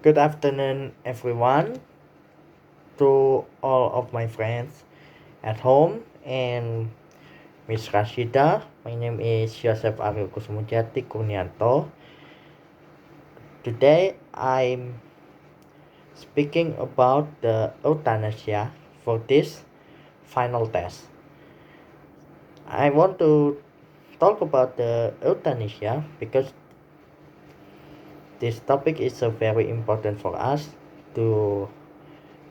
Good afternoon, everyone, to all of my friends at home and Miss Rashida. My name is Yosef Aryo Kusumujati Kurnianto. Today I'm speaking about the euthanasia for this final test. I want to talk about the euthanasia because this topic is very important for us to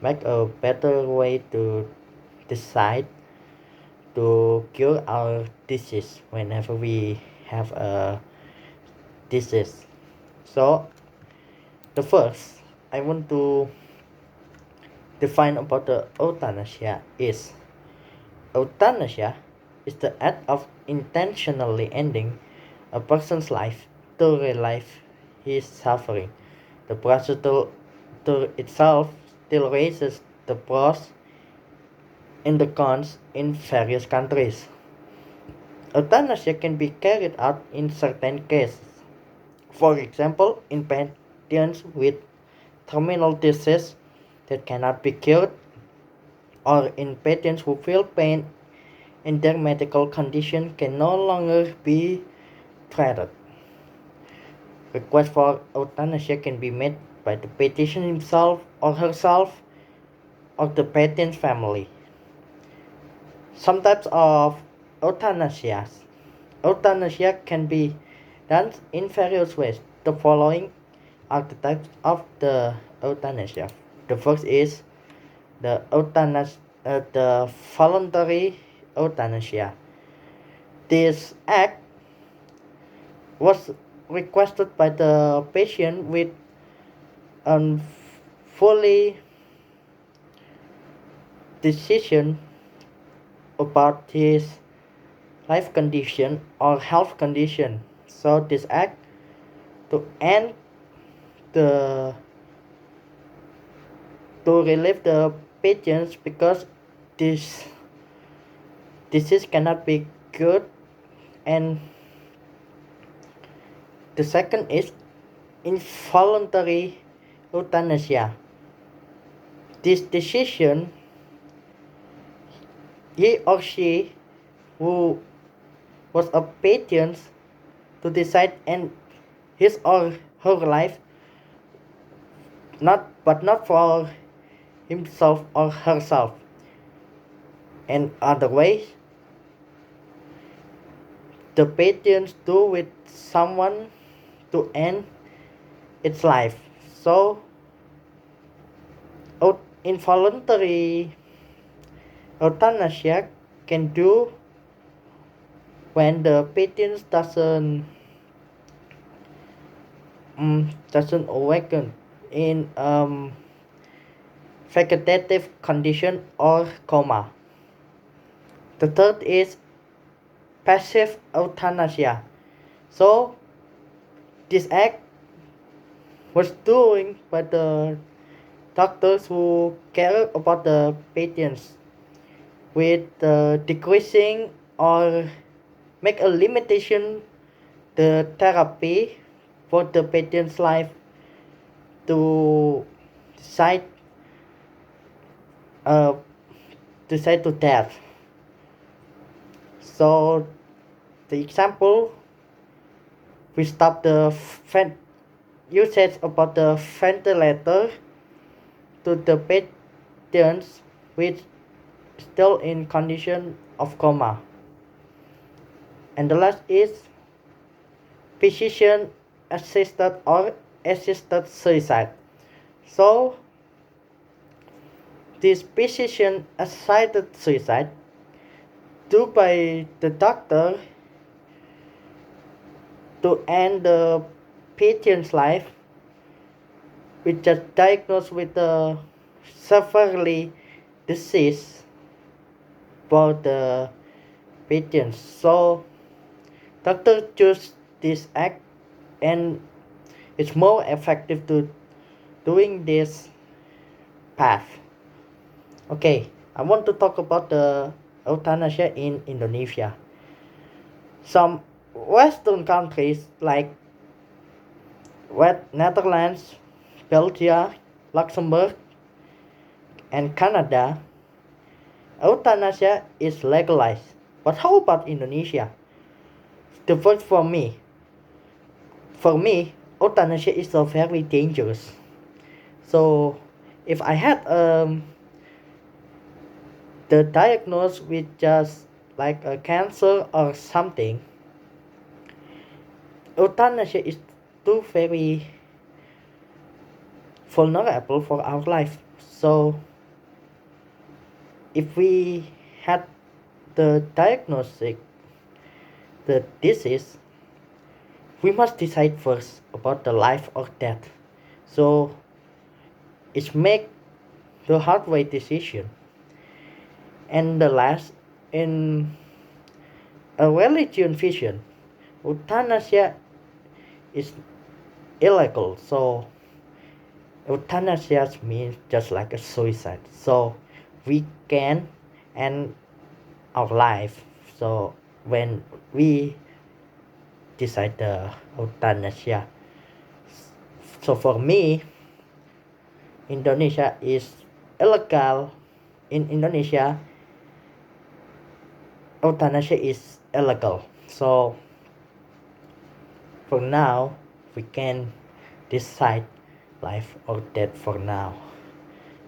make a better way to decide to cure our disease whenever we have a disease. So the first I want to define about the euthanasia is euthanasia is the act of intentionally ending a person's life to relieve his suffering. The procedure itself still raises the pros and the cons in various countries. Euthanasia can be carried out in certain cases. For example, in patients with terminal disease that cannot be cured, or in patients who feel pain and their medical condition can no longer be treated. Request for euthanasia can be made by the patient himself or herself or the patient's family. Some types of euthanasia. Euthanasia can be done in various ways. The following are the types of the euthanasia. The first is the voluntary euthanasia. This act was requested by the patient with a fully decision about his life condition or health condition. So this act to end the to relieve the patients because this disease cannot be cured. And the second is involuntary euthanasia. This decision, he or she who was a patient to decide end his or her life, not for himself or herself. And other ways, the patients do with someone to end its life. So involuntary euthanasia can do when the patient doesn't awaken in vegetative condition or coma. The third is passive euthanasia. So this act was doing by the doctors who care about the patients with decreasing or make a limitation the therapy for the patient's life to decide to death. So the example, we stop the usage about the ventilator to the patients which still in condition of coma. And the last is physician assisted or assisted suicide. So this physician assisted suicide do by the doctor to end the patient's life which is diagnosed with a severely disease for the patients. So doctor choose this act and it's more effective to doing this path. Okay, I want to talk about the euthanasia in Indonesia. Some Western countries like Netherlands, Belgium, Luxembourg, and Canada, euthanasia is legalized. But how about Indonesia? The first for me, euthanasia is so very dangerous. So, if I had the diagnosis with just like a cancer or something, euthanasia is too very vulnerable for our life. So, if we had the diagnosis, the disease, we must decide first about the life or death. So, it's make the hard way decision. And the last, in a religion vision, euthanasia is illegal. So euthanasia means just like a suicide. So we can end our life. So when we decide the euthanasia. So for me, Indonesia is illegal. In Indonesia, euthanasia is illegal. So for now, we can decide life or death for now.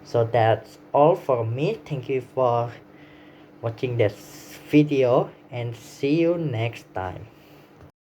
So that's all for me. Thank you for watching this video and see you next time.